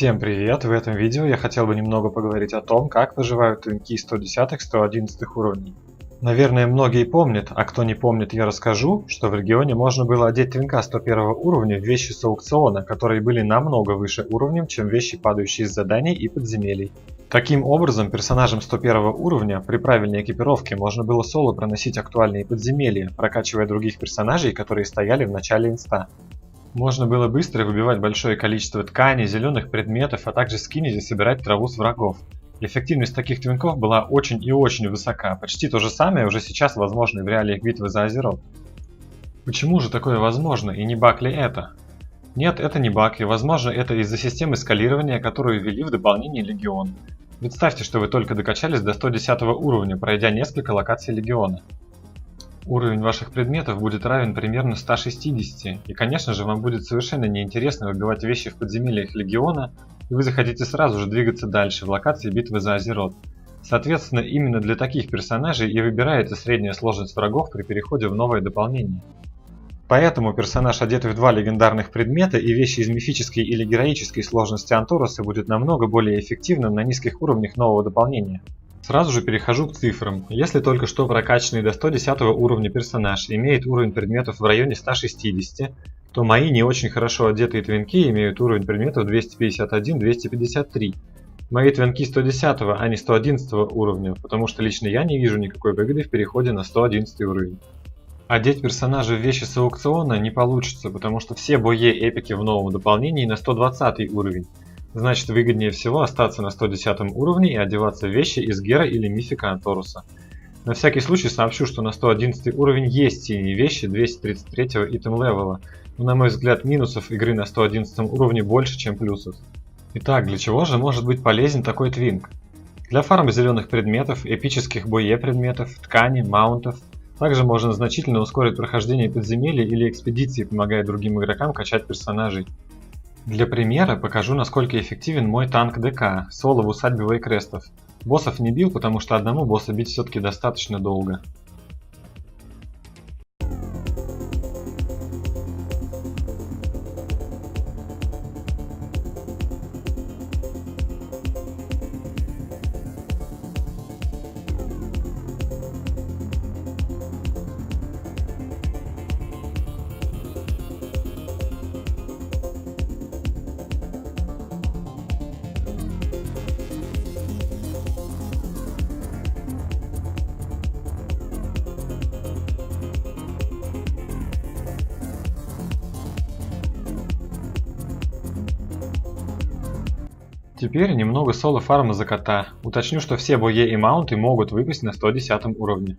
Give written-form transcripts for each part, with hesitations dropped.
Всем привет! В этом видео я хотел бы немного поговорить о том, как выживают твинки 110-111 уровней. Наверное, многие помнят, а кто не помнит, я расскажу, что в регионе можно было одеть твинка 101 уровня в вещи с аукциона, которые были намного выше уровнем, чем вещи, падающие из заданий и подземелий. Таким образом, персонажам 101 уровня при правильной экипировке можно было соло проносить актуальные подземелья, прокачивая других персонажей, которые стояли в начале инста. Можно было быстро выбивать большое количество тканей, зеленых предметов, а также скинить и собирать траву с врагов. Эффективность таких твинков была очень и очень высока, почти то же самое уже сейчас возможно и в реалиях битвы за Азерот. Почему же такое возможно и не баг ли это? Нет, это не баг, и возможно это из-за системы скалирования, которую ввели в дополнение Легион. Представьте, что вы только докачались до 110 уровня, пройдя несколько локаций Легиона. Уровень ваших предметов будет равен примерно 160, и конечно же вам будет совершенно неинтересно выбивать вещи в подземельях Легиона, и вы захотите сразу же двигаться дальше в локации битвы за Азерот. Соответственно, именно для таких персонажей и выбирается средняя сложность врагов при переходе в новое дополнение. Поэтому персонаж, одетый в два легендарных предмета и вещи из мифической или героической сложности Анторуса, будет намного более эффективным на низких уровнях нового дополнения. Сразу же перехожу к цифрам. Если только что прокачанный до 110 уровня персонаж имеет уровень предметов в районе 160, то мои не очень хорошо одетые твинки имеют уровень предметов 251-253. Мои твинки 110, а не 111 уровня, потому что лично я не вижу никакой выгоды в переходе на 111 уровень. Одеть персонажа в вещи с аукциона не получится, потому что все бои-эпики в новом дополнении на 120 уровень. Значит, выгоднее всего остаться на 110 уровне и одеваться в вещи из Гера или Мифика Анторуса. На всякий случай сообщу, что на 111 уровень есть синие вещи 233 итем левела, но на мой взгляд минусов игры на 111 уровне больше, чем плюсов. Итак, для чего же может быть полезен такой твинк? Для фарма зеленых предметов, эпических предметов, ткани, маунтов. Также можно значительно ускорить прохождение подземелья или экспедиции, помогая другим игрокам качать персонажей. Для примера покажу, насколько эффективен мой танк ДК, соло в усадьбе Вейкрестов. Боссов не бил, потому что одному босса бить все-таки достаточно долго. Теперь немного соло фарма за кота. Уточню, что все бои и маунты могут выпасть на 110 уровне.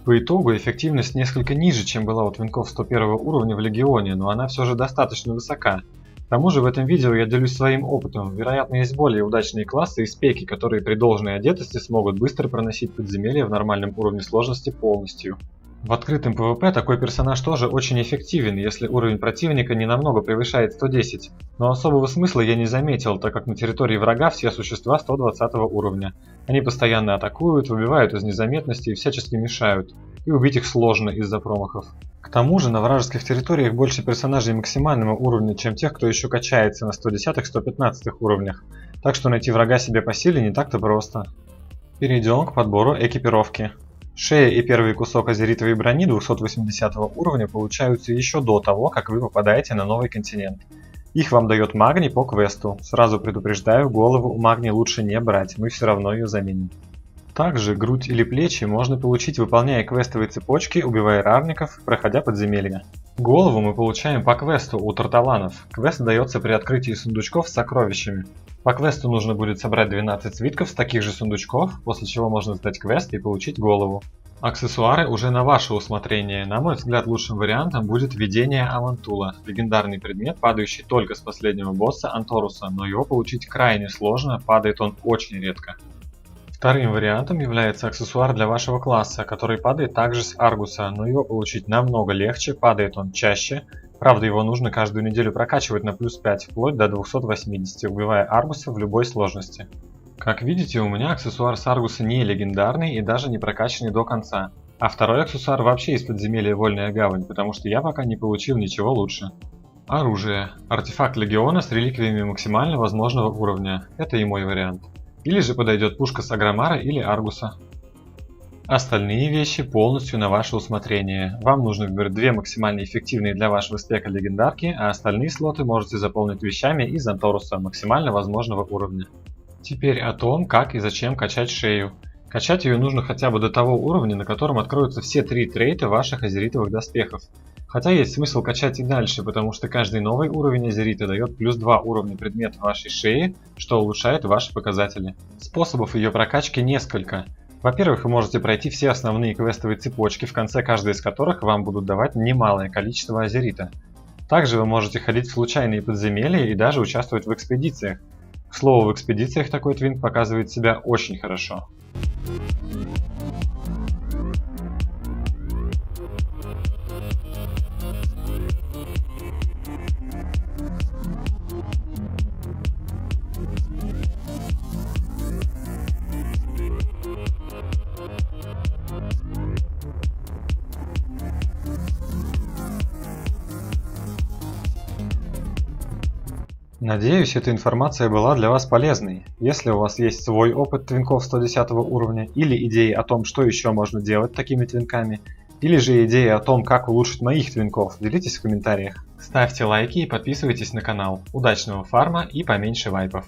По итогу эффективность несколько ниже, чем была у твинков 101 уровня в Легионе, но она все же достаточно высока. К тому же в этом видео я делюсь своим опытом. Вероятно, есть более удачные классы и спеки, которые при должной одетости смогут быстро проносить подземелья в нормальном уровне сложности полностью. В открытом PvP такой персонаж тоже очень эффективен, если уровень противника не намного превышает 110, но особого смысла я не заметил, так как на территории врага все существа 120 уровня. Они постоянно атакуют, выбивают из незаметности и всячески мешают, и убить их сложно из-за промахов. К тому же на вражеских территориях больше персонажей максимального уровня, чем тех, кто еще качается на 110-115 уровнях, так что найти врага себе по силе не так-то просто. Перейдем к подбору экипировки. Шея и первый кусок азеритовой брони 280 уровня получаются еще до того, как вы попадаете на новый континент. Их вам дает магний по квесту. Сразу предупреждаю, голову у магния лучше не брать, мы все равно ее заменим. Также грудь или плечи можно получить, выполняя квестовые цепочки, убивая равников, проходя подземелья. Голову мы получаем по квесту у тарталанов. Квест дается при открытии сундучков с сокровищами. По квесту нужно будет собрать 12 свитков с таких же сундучков, после чего можно сдать квест и получить голову. Аксессуары уже на ваше усмотрение. На мой взгляд, лучшим вариантом будет введение Авантула. Легендарный предмет, падающий только с последнего босса Анторуса, но его получить крайне сложно, падает он очень редко. Вторым вариантом является аксессуар для вашего класса, который падает также с Аргуса, но его получить намного легче, падает он чаще, Правда, его нужно каждую неделю прокачивать на плюс 5, вплоть до 280, убивая Аргуса в любой сложности. Как видите, у меня аксессуар с Аргуса не легендарный и даже не прокачанный до конца. А второй аксессуар вообще из подземелья Вольная Гавань, потому что я пока не получил ничего лучше. Оружие. Артефакт Легиона с реликвиями максимально возможного уровня. Это и мой вариант. Или же подойдет пушка с Агромара или Аргуса. Остальные вещи полностью на ваше усмотрение. Вам нужно выбрать 2 максимально эффективные для вашего стека легендарки, а остальные слоты можете заполнить вещами из Анторуса максимально возможного уровня. Теперь о том, как и зачем качать шею. Качать ее нужно хотя бы до того уровня, на котором откроются все 3 трейта ваших азеритовых доспехов. Хотя есть смысл качать и дальше, потому что каждый новый уровень азерита дает плюс 2 уровня предмета вашей шеи, что улучшает ваши показатели. Способов ее прокачки несколько. Во-первых, вы можете пройти все основные квестовые цепочки, в конце каждой из которых вам будут давать немалое количество азерита. Также вы можете ходить в случайные подземелья и даже участвовать в экспедициях. К слову, в экспедициях такой твинк показывает себя очень хорошо. Надеюсь, эта информация была для вас полезной. Если у вас есть свой опыт твинков 110 уровня или идеи о том, что еще можно делать такими твинками, или же идеи о том, как улучшить моих твинков, делитесь в комментариях. Ставьте лайки и подписывайтесь на канал. Удачного фарма и поменьше вайпов.